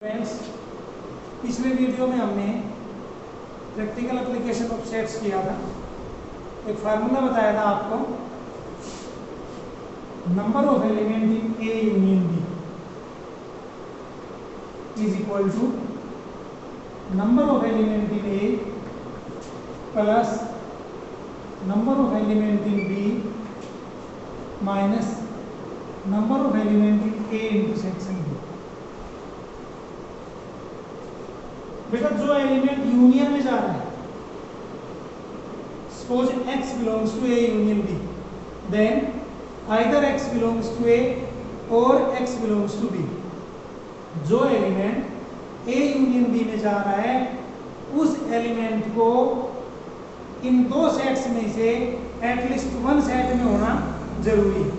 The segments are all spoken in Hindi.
फ्रेंड्स, पिछले वीडियो में हमने प्रैक्टिकल एप्लीकेशन ऑफ सेट्स किया था। एक फार्मूला बताया था आपको, number of element in A union B is equal to number of element in A plus number of element in B minus number of element in A intersection B. बेटा जो एलिमेंट यूनियन में जा रहा है, suppose x belongs to A union B, then either x belongs to A और x बिलोंग्स टू बी। जो एलिमेंट ए यूनियन बी में जा रहा है उस एलिमेंट को इन दो सेट्स में से एटलीस्ट वन सेट में होना जरूरी है।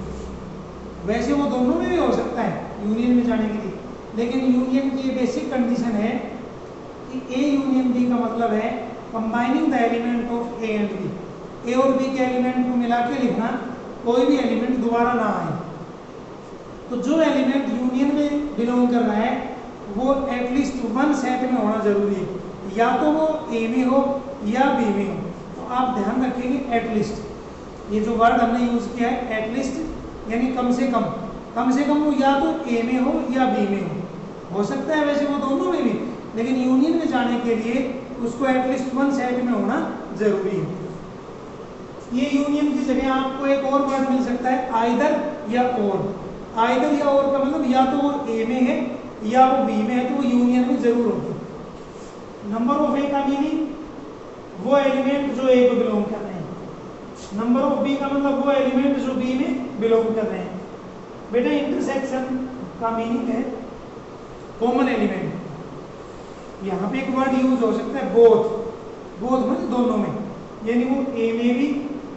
वैसे वो दोनों में भी हो सकता है यूनियन में जाने के लिए, लेकिन यूनियन की बेसिक कंडीशन है कि ए यूनियन बी का मतलब है combining the element of A and B. A और बी के एलिमेंट को मिला के लिखना, कोई भी एलिमेंट दोबारा ना आए। तो जो एलिमेंट यूनियन में बिलोंग कर रहा है वो एटलीस्ट वन सेट में होना जरूरी है, या तो वो ए में हो या बी में हो। तो आप ध्यान रखेंगे एटलीस्ट, ये जो वर्ड हमने यूज किया है एटलीस्ट, यानी कम से कम वो या तो ए में हो या बी में हो सकता है वैसे वो दोनों में भी, लेकिन यूनियन में जाने के लिए उसको एटलीस्ट वन सेट में होना जरूरी है। ये यूनियन की जगह आपको एक और वर्ड मिल सकता है आइदर या और। आइदर या और का मतलब या तो वो ए में है या वो बी में है, तो वो यूनियन में जरूर होगी। नंबर ऑफ ए का मीनिंग वो एलिमेंट जो ए को बिलोंग कर रहे हैं, नंबर ऑफ बी का मतलब वो एलिमेंट जो बी में बिलोंग कर रहे हैं। बेटा इंटरसेक्शन का मीनिंग है कॉमन एलिमेंट। यहाँ पे एक वर्ड यूज हो सकता है बोथ मतलब दोनों में, यानी वो ए में भी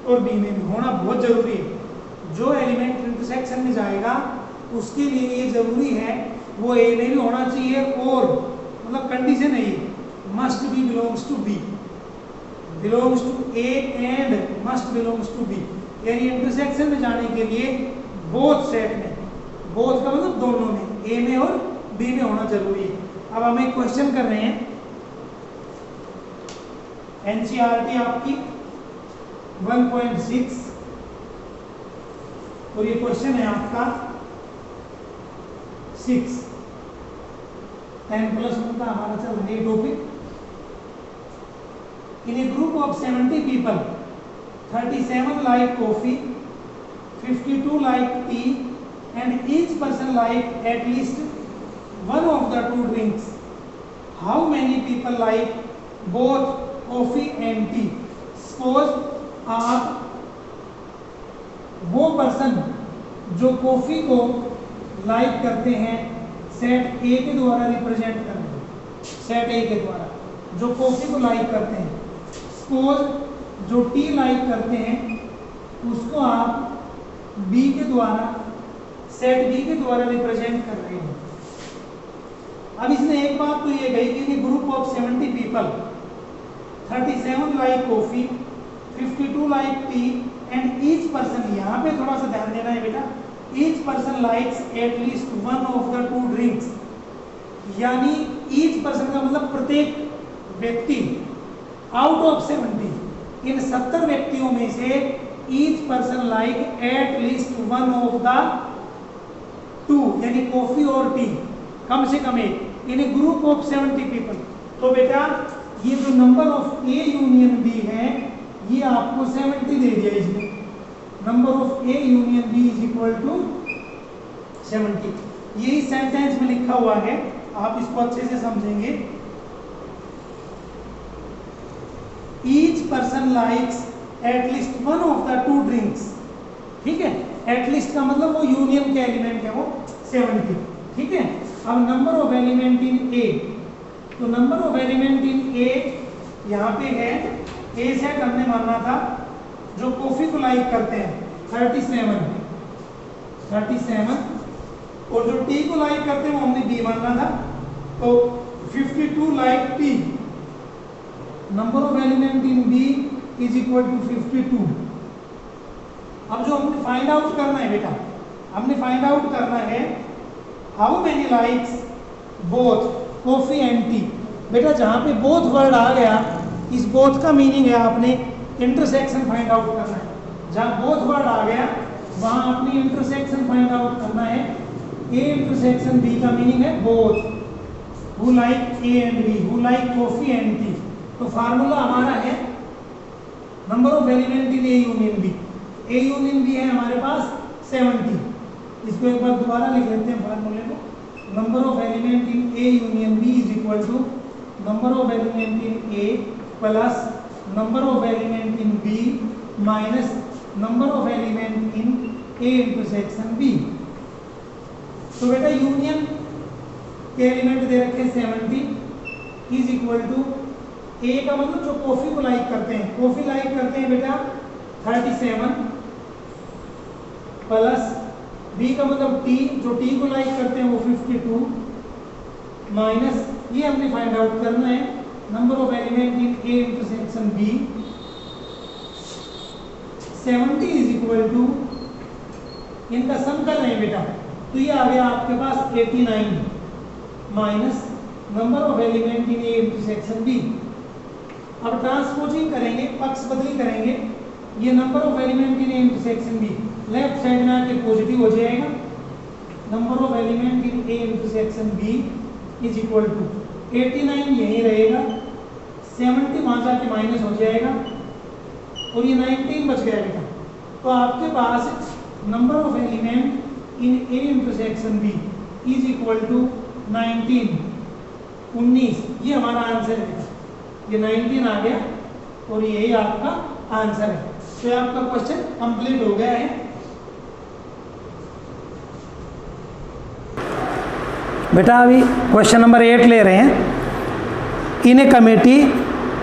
और बी में भी होना बहुत जरूरी है। जो एलिमेंट इंटरसेक्शन में जाएगा उसके लिए ये जरूरी है वो ए में भी होना चाहिए, और मतलब कंडीशन है ये must be belongs to B, belongs to A and must belongs to B. यानी इंटरसेक्शन में जाने के लिए बोथ सेट में, बोथ का मतलब दोनों में, ए में और बी में होना जरूरी है। अब हम एक क्वेश्चन कर रहे हैं, एनसीईआरटी आपकी 1.6 और ये क्वेश्चन है आपका 6 10+1 का हमारा चल रहा है topic. In a group of 70 people 37 like coffee, 52 like T and each person like at least one of the two drinks. How many people like both coffee and tea? Suppose आप वो पर्सन जो कॉफी को लाइक करते हैं सेट ए के द्वारा रिप्रेजेंट कर रहे हैं, सेट ए के द्वारा जो कॉफी को लाइक करते हैं। सपोज जो टी लाइक करते हैं उसको आप बी के द्वारा, सेट बी के द्वारा रिप्रेजेंट कर रहे हैं। अब इसमें एक बात तो ये गई कि group of 70 people 37 like coffee, 52 like T and each person, यहाँ पे थोड़ा सा ध्यान देना है बेटा, each person likes at least one of the two drinks. यानी ईच पर्सन का मतलब प्रत्येक व्यक्ति, आउट ऑफ 70, इन 70 व्यक्तियों में से each person like at least one of the two, यानी कॉफी और टी, कम से कम एक, in a group of 70 people. तो बेटा ये जो number of A union B है ये आपको 70 दे दिया इसने। Number of A union B is equal to 70। ये इस सेंटेंस में लिखा हुआ है, आप इसको अच्छे से समझेंगे। Each person likes at least one of the two drinks, ठीक है। एटलीस्ट का मतलब वो यूनियन के एलिमेंट है वो 70, ठीक है। अब नंबर ऑफ एलिमेंट इन ए, तो नंबर ऑफ एलिमेंट इन ए यहाँ पे है, ए सेट हमने माना था जो कॉफी को लाइक करते हैं 37, और जो टी को लाइक करते हैं वो हमने बी माना था, तो 52 like tea. Number of element in B is equal to 52। अब जो हमने फाइंड आउट करना है बेटा, हमने फाइंड आउट करना है how many likes both, coffee and T. बेटा जहाँ पे बोथ वर्ड आ गया, इस बोथ का मीनिंग है आपने इंटरसेक्शन फाइंड आउट करना है। जहाँ बोथ वर्ड आ गया वहाँ आपने इंटरसेक्शन फाइंड आउट करना है। ए इंटरसेक्शन बी का मीनिंग है both. Who like A and B, who like coffee and tea. तो फार्मूला हमारा है number of element in A union B. A union B है हमारे पास 70। इसको एक बार दोबारा लिख लेते हैं फार्मूले को। Number of element in A union B is equal to number of element in A plus number of element in B minus number of element in A intersection B. तो बेटा यूनियन के एलिमेंट दे रखे 70 इज इक्वल टू ए का मतलब जो कॉफी को लाइक करते हैं, कॉफी लाइक करते हैं बेटा 37 प्लस बी का मतलब टी, जो टी को लाइक करते हैं वो 52 माइनस ये हमने फाइंड आउट करना है number of element in A intersection B. 70 is equal to, इनका सम कर रहे हैं बेटा, तो ये आ गया आपके पास 89 minus number of element in A intersection B. अब ट्रांसपोजिंग करेंगे, पक्ष बदली करेंगे, ये number of element in A intersection B left side में आके पॉजिटिव हो जाएगा। Number of element in A intersection B is equal to 89 यही रहेगा, 70 वहाँ जाके माइनस हो जाएगा और ये 19 बच गया बेटा। तो आपके पास number of element in A intersection B is equal to 19, 19। ये हमारा आंसर है बेटा, ये 19 आ गया और यही आपका आंसर है। तो ये आपका क्वेश्चन कंप्लीट हो गया है। बेटा अभी क्वेश्चन नंबर 8 ले रहे हैं। In a committee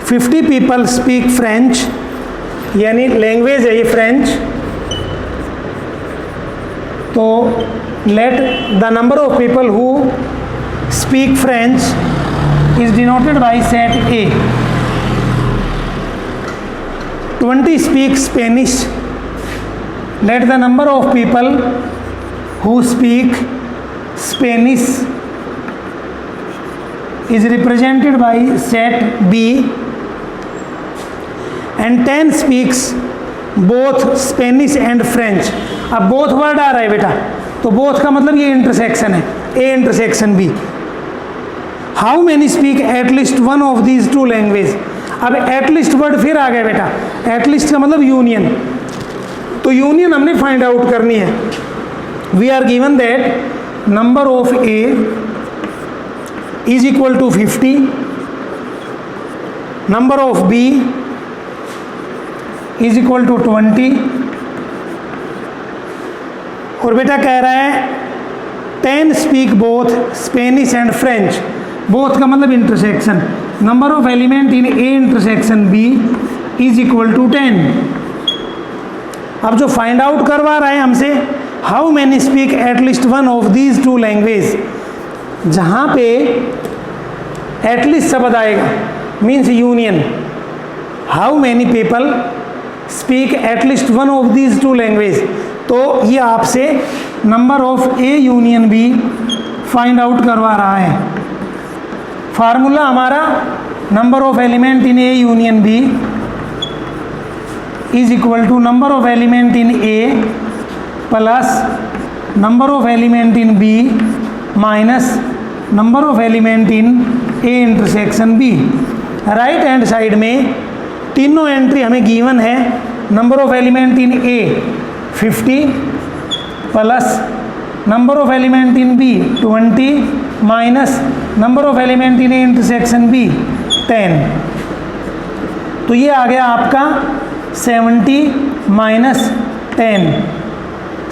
50 people speak French, यानी लैंग्वेज है ये फ्रेंच। तो let the number of people who speak French is denoted by set A. 20 speak Spanish. Let the number of people who speak Spanish is represented by set B, and 10 speaks both Spanish and French. अब both वर्ड आ रहा है बेटा, तो both का मतलब ये इंटरसेक्शन है, A intersection B. How many speak at least one of these two languages? अब एटलीस्ट वर्ड फिर आ गया बेटा, एटलीस्ट का मतलब यूनियन। तो यूनियन हमने फाइंड आउट करनी है। We are given that number of A is equal to 50, number of B is equal to 20, और बेटा कह रहा है 10 speak both Spanish and French. Both का मतलब intersection. Number of element in A intersection B is equal to 10। अब जो फाइंड आउट करवा रहा है हमसे, how many speak at least one of these two language, जहाँ पे एटलीस्ट शब्द आएगा means union. How many people speak at least one of these two language, तो ये आपसे number of A union B find out करवा रहा है। फार्मूला हमारा number of element in A union B is equal to number of element in A plus number of element in B minus number of element in A intersection B. Right hand side में तीनों एंट्री हमें गिवन है। Number of element in A 50 plus number of element in B 20 minus number of element in A intersection B 10। तो ये आ गया आपका 70 माइनस 10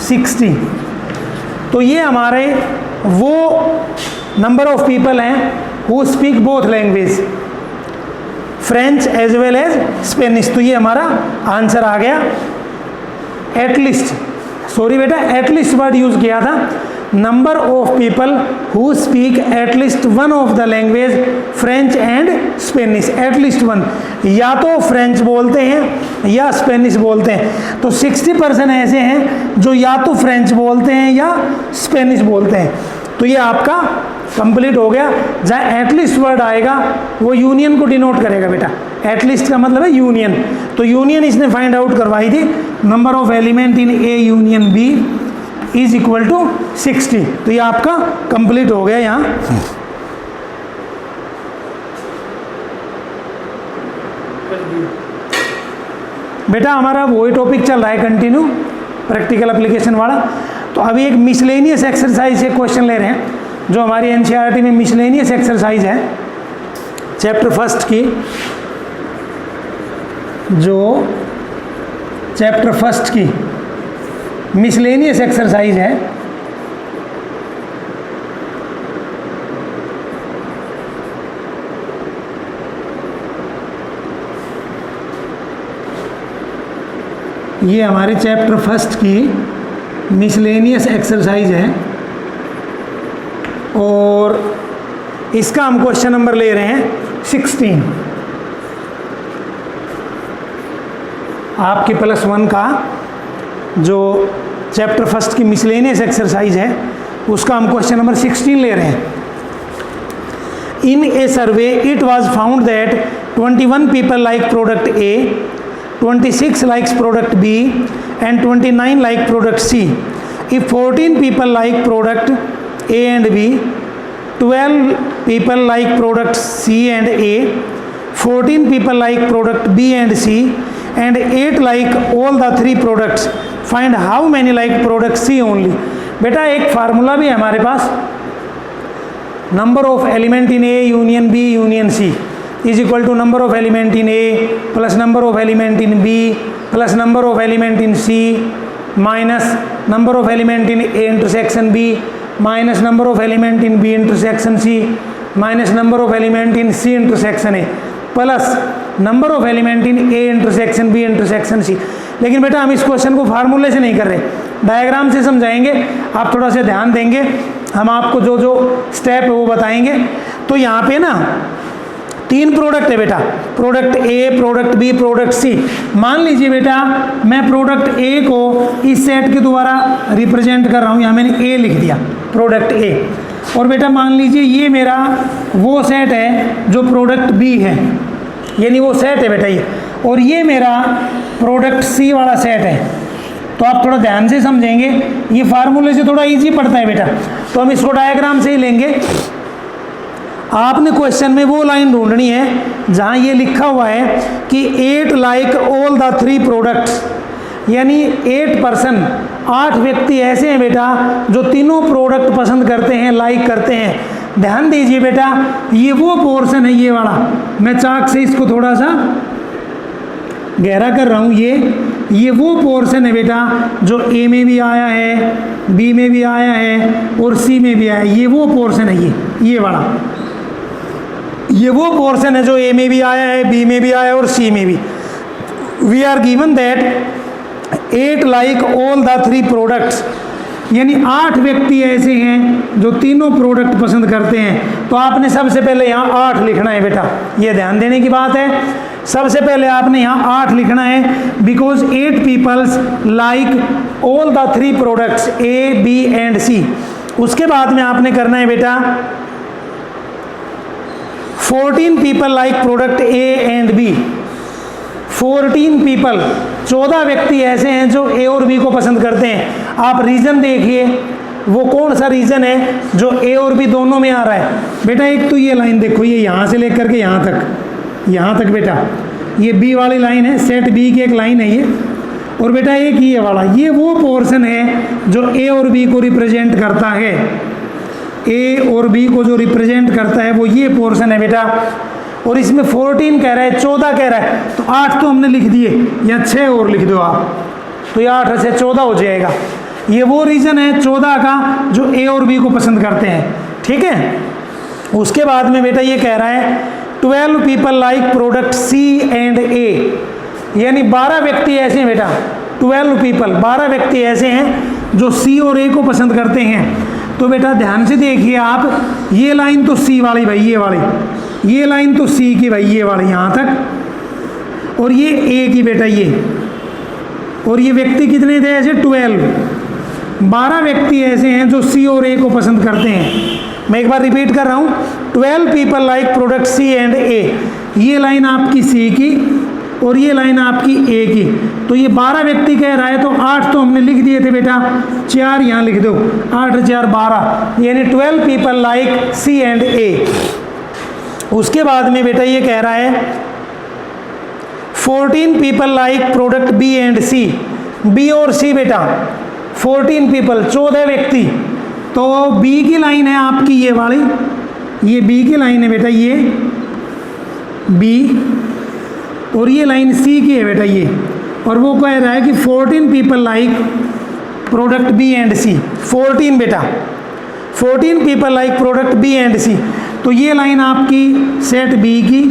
60। तो ये हमारे वो नंबर ऑफ पीपल हैं who speak both language, French as well as Spanish. तो ये हमारा आंसर आ गया। एटलीस्ट, सॉरी बेटा, एटलीस्ट वर्ड यूज किया था। Number of people who speak at least one of the language French and Spanish. At least one, या तो फ्रेंच बोलते हैं या स्पेनिश बोलते हैं। तो 60% ऐसे हैं जो या तो फ्रेंच बोलते हैं या स्पेनिश बोलते हैं। तो ये आपका कंप्लीट हो गया। जहाँ एटलीस्ट वर्ड आएगा वो यूनियन को डिनोट करेगा बेटा, एटलीस्ट का मतलब है यूनियन। तो यूनियन इसने फाइंड आउट करवाई थी, number of element in A union B is equal to 60। तो ये आपका कंप्लीट हो गया यहाँ। बेटा हमारा वही टॉपिक चल रहा है कंटिन्यू, प्रैक्टिकल एप्लीकेशन वाला। तो अभी एक मिसलेनियस एक्सरसाइज से क्वेश्चन ले रहे हैं, जो हमारी एनसीईआरटी में मिसलेनियस एक्सरसाइज है चैप्टर फर्स्ट की, जो चैप्टर फर्स्ट की मिसलेनियस एक्सरसाइज है। ये हमारे चैप्टर फर्स्ट की मिसलेनियस एक्सरसाइज है और इसका हम क्वेश्चन नंबर ले रहे हैं 16। आपके +1 का जो चैप्टर फर्स्ट की मिसलेनियस एक्सरसाइज है उसका हम क्वेश्चन नंबर 16 ले रहे हैं। In a survey it was found that 21 people like product A, 26 likes product B and 29 like product C. If 14 people like product A and B, 12 people like product C and A, 14 people like product B and C, and 8 like all the 3 products, find how many like product C only. बेटा एक फार्मूला भी है हमारे पास, number of element in A union B union C is equal to number of element in A plus number of element in B plus number of element in C minus number of element in A intersection B minus number of element in B intersection C minus number of element in C intersection A plus number of element in A intersection B intersection C। लेकिन बेटा हम इस क्वेश्चन को फार्मूले से नहीं कर रहे, डायग्राम से समझाएंगे। आप थोड़ा सा ध्यान देंगे, हम आपको जो जो स्टेप है वो बताएंगे। तो यहाँ पे ना 3 प्रोडक्ट है बेटा, product A, product B, product C. मान लीजिए बेटा मैं प्रोडक्ट ए को इस सेट के द्वारा रिप्रेजेंट कर रहा हूँ, यहाँ मैंने ए लिख दिया, प्रोडक्ट ए। और बेटा मान लीजिए ये मेरा वो सेट है जो प्रोडक्ट बी है, यानी वो सेट है बेटा ये, और ये मेरा प्रोडक्ट सी वाला सेट है। तो आप थोड़ा ध्यान से समझेंगे, ये फार्मूले से थोड़ा ईजी पड़ता है बेटा। तो हम इसको डायग्राम से ही लेंगे। आपने क्वेश्चन में वो लाइन ढूंढनी है जहाँ ये लिखा हुआ है कि 8 लाइक ऑल द 3 प्रोडक्ट्स, यानी 8 व्यक्ति ऐसे हैं बेटा जो तीनों प्रोडक्ट पसंद करते हैं, लाइक करते हैं। ध्यान दीजिए बेटा, ये वो पोर्शन है ये वाला, मैं चाक से इसको थोड़ा सा गहरा कर रहा हूँ। ये वो पोर्शन है बेटा जो ए में भी आया है, बी में भी आया है और सी में भी आया है। ये वो पोर्शन है, ये वाला, ये वो पोर्शन है जो ए में भी आया है, बी में भी आया है और सी में भी। We are given that 8 like all the 3 products, यानी 8 व्यक्ति ऐसे हैं जो तीनों प्रोडक्ट पसंद करते हैं। तो आपने सबसे पहले यहाँ 8 लिखना है बेटा, ये ध्यान देने की बात है। सबसे पहले आपने यहाँ 8 लिखना है, because 8 peoples like all the 3 products A, B and C. उसके बाद में आपने करना है बेटा 14 people like product A and B. 14 people, 14 व्यक्ति ऐसे हैं जो ए और बी को पसंद करते हैं। आप रीज़न देखिए, वो कौन सा रीज़न है जो ए और बी दोनों में आ रहा है। बेटा एक तो ये लाइन देखो, ये यहाँ से लेकर के यहाँ तक बेटा ये बी वाली लाइन है, सेट बी की एक लाइन है ये। और बेटा एक ये वाला, ये वो पोर्शन है जो ए और बी को रिप्रेजेंट करता है। ए और बी को जो रिप्रेजेंट करता है वो ये पोर्शन है बेटा। और इसमें 14 कह रहा है, 14 कह रहा है, तो 8 तो हमने लिख दिए, या 6 और लिख दो आप, तो ये 8 से 14 हो जाएगा। ये वो रीज़न है 14 का जो ए और बी को पसंद करते हैं, ठीक है। उसके बाद में बेटा ये कह रहा है 12 people like product C and A, यानी 12 व्यक्ति ऐसे हैं बेटा, 12 पीपल 12 व्यक्ति ऐसे हैं जो सी और ए को पसंद करते हैं। तो बेटा ध्यान से देखिए आप, ये लाइन तो सी वाली भाई, ये वाली, ये लाइन तो सी की भाई, ये वाली यहाँ तक, और ये ए की बेटा ये। और ये व्यक्ति कितने थे ऐसे? 12 व्यक्ति ऐसे हैं जो सी और ए को पसंद करते हैं। मैं एक बार रिपीट कर रहा हूँ, 12 people like product C and A, ये लाइन आपकी सी की और ये लाइन आपकी ए की। तो ये 12 व्यक्ति कह रहा है, तो 8 तो हमने लिख दिए थे बेटा, 4 यहाँ लिख दो, 8 4 12, यानी 12 people like C and A. उसके बाद में बेटा ये कह रहा है 14 people like product B and C, B और सी बेटा 14 पीपल 14 व्यक्ति। तो बी की लाइन है आपकी ये वाली, ये बी की लाइन है बेटा, ये बी, और ये लाइन सी की है बेटा ये, और वो कह रहा है कि 14 people like product B and C, 14 बेटा 14 people like product B and C. तो ये लाइन आपकी सेट बी की,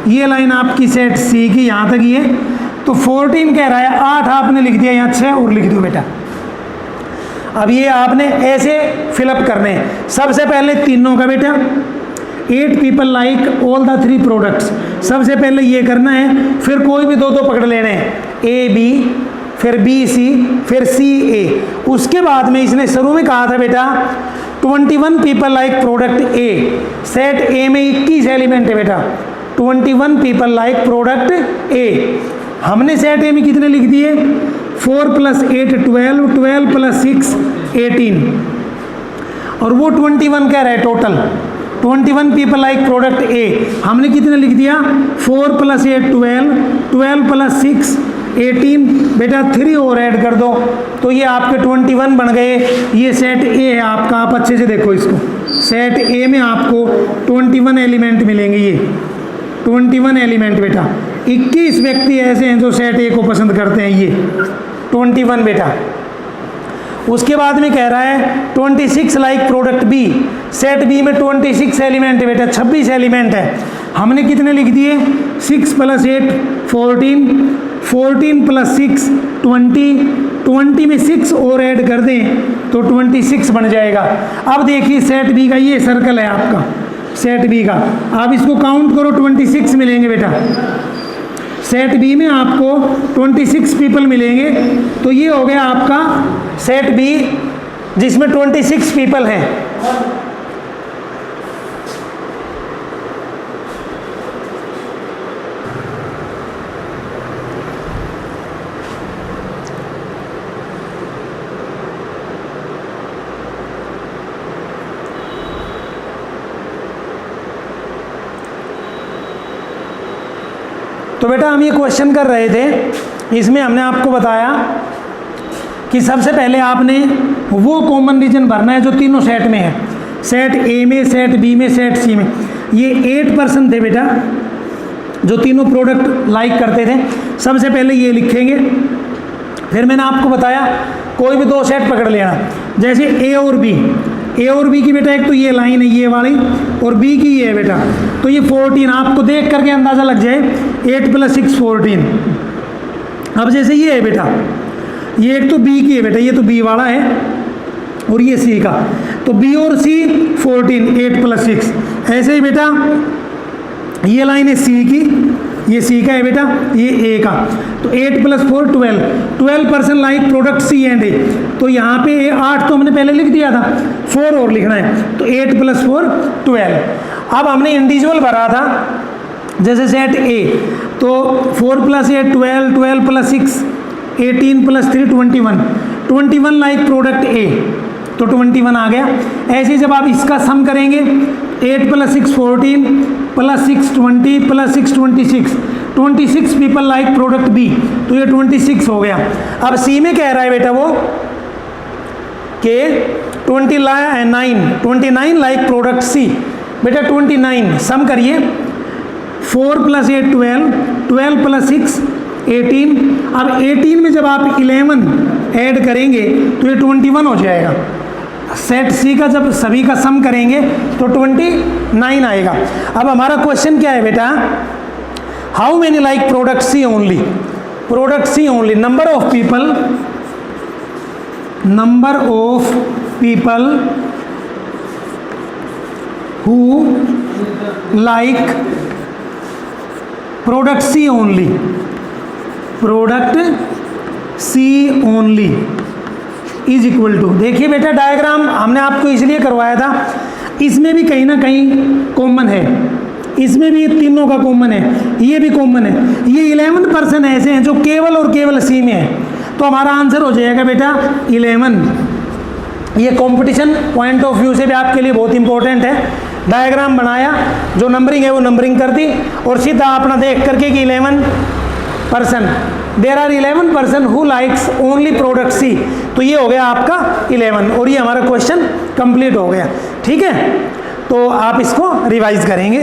ये लाइन आपकी सेट सी की, यहाँ तक ये। तो 14 कह रहा है, 8 आपने लिख दिया, यहाँ 6 और लिख दो बेटा। अब ये आपने ऐसे फिलअप करने हैं। सबसे पहले तीनों का बेटा 8 people like all the 3 products, सबसे पहले ये करना है, फिर कोई भी 2 पकड़ लेने हैं, ए बी, फिर बी सी, फिर सी ए। उसके बाद में इसने शुरू में कहा था बेटा 21 पीपल लाइक प्रोडक्ट ए, सेट ए में 21 एलिमेंट है बेटा, 21 पीपल लाइक प्रोडक्ट ए। हमने सेट ए में कितने लिख दिए, 4 + 8 12, 12 + 6 18, और वो 21 कह रहा है टोटल, 21 पीपल लाइक प्रोडक्ट ए। हमने कितने लिख दिया, 4 + 8 12, 12 + 6 18, बेटा 3 और ऐड कर दो, तो ये आपके 21 बन गए। ये सेट ए है आपका, आप अच्छे से देखो इसको, सेट ए में आपको 21 एलिमेंट मिलेंगे, ये 21 एलिमेंट बेटा। 21 व्यक्ति ऐसे हैं जो सेट ए को पसंद करते हैं, ये 21 बेटा। उसके बाद में कह रहा है 26 like product B, set B में 26 एलिमेंट है बेटा, 26 एलिमेंट है। हमने कितने लिख दिए, 6 + 8 14, 14 + 6 20, 20 में 6 और ऐड कर दें तो 26 बन जाएगा। अब देखिए सेट बी का ये सर्कल है आपका, सेट बी का, आप इसको काउंट करो, 26 मिलेंगे बेटा। सेट बी में आपको 26 पीपल मिलेंगे, तो ये हो गया आपका सेट बी जिसमें 26 पीपल हैं। तो बेटा हम ये क्वेश्चन कर रहे थे, इसमें हमने आपको बताया कि सबसे पहले आपने वो कॉमन रीजन भरना है जो तीनों सेट में है, सेट ए में, सेट बी में, सेट सी में। ये 8 पर्सन थे बेटा जो तीनों प्रोडक्ट लाइक करते थे। सबसे पहले ये लिखेंगे, फिर मैंने आपको बताया कोई भी 2 सेट पकड़ लेना, जैसे ए और बी, ए और बी की बेटा एक तो ये लाइन है ये वाली, और बी की ये है बेटा, तो ये 14 आपको देख करके अंदाज़ा लग जाए, 8 + 6 14। अब जैसे ये है बेटा, ये एक तो बी की है बेटा, ये तो बी वाला है, और ये सी का, तो बी और सी 14, 8 + 6। ऐसे ही बेटा ये लाइन है सी की, ये सी का है बेटा, ये ए का, तो 8 + 4 12, 12 person like product C and A. तो यहाँ पे 8 तो हमने पहले लिख दिया था, 4 और लिखना है, तो 8 + 4 12। अब हमने इंडिविजुअल भरा था, जैसे सेट ए, तो 4 + 8 12, 12 + 6 18 + 3 21, 21 लाइक प्रोडक्ट ए, तो 21 आ गया। ऐसे जब आप इसका सम करेंगे, 8 + 6 14, + 6 20, + 6 26, 26 पीपल लाइक प्रोडक्ट बी, तो ये 26 हो गया। अब सी में कह रहा है बेटा वो कि 29 लाइक प्रोडक्ट सी, बेटा 29 सम करिए, 4 + 8 12, 12 + 6 18। अब 18 में जब आप 11 ऐड करेंगे तो ये 21 हो जाएगा। सेट सी का जब सभी का सम करेंगे तो 29 आएगा। अब हमारा क्वेश्चन क्या है बेटा, how many like product C only, product C only, number of people who like product C only, product C only is equal to, देखिए बेटा डायग्राम हमने आपको इसलिए करवाया था, इसमें भी कहीं ना कहीं कॉमन है, इसमें भी तीनों का कॉमन है, ये भी कॉमन है। ये 11% ऐसे हैं जो केवल और केवल सी में है, तो हमारा आंसर हो जाएगा बेटा 11। ये कंपटीशन पॉइंट ऑफ व्यू से भी आपके लिए बहुत इंपॉर्टेंट है। डायग्राम बनाया, जो नंबरिंग है वो नंबरिंग कर दी, और सीधा अपना देख करके कि 11%, there are 11% who likes only product C, तो ये हो गया आपका 11, और ये हमारा क्वेश्चन कंप्लीट हो गया। ठीक है, तो आप इसको रिवाइज करेंगे।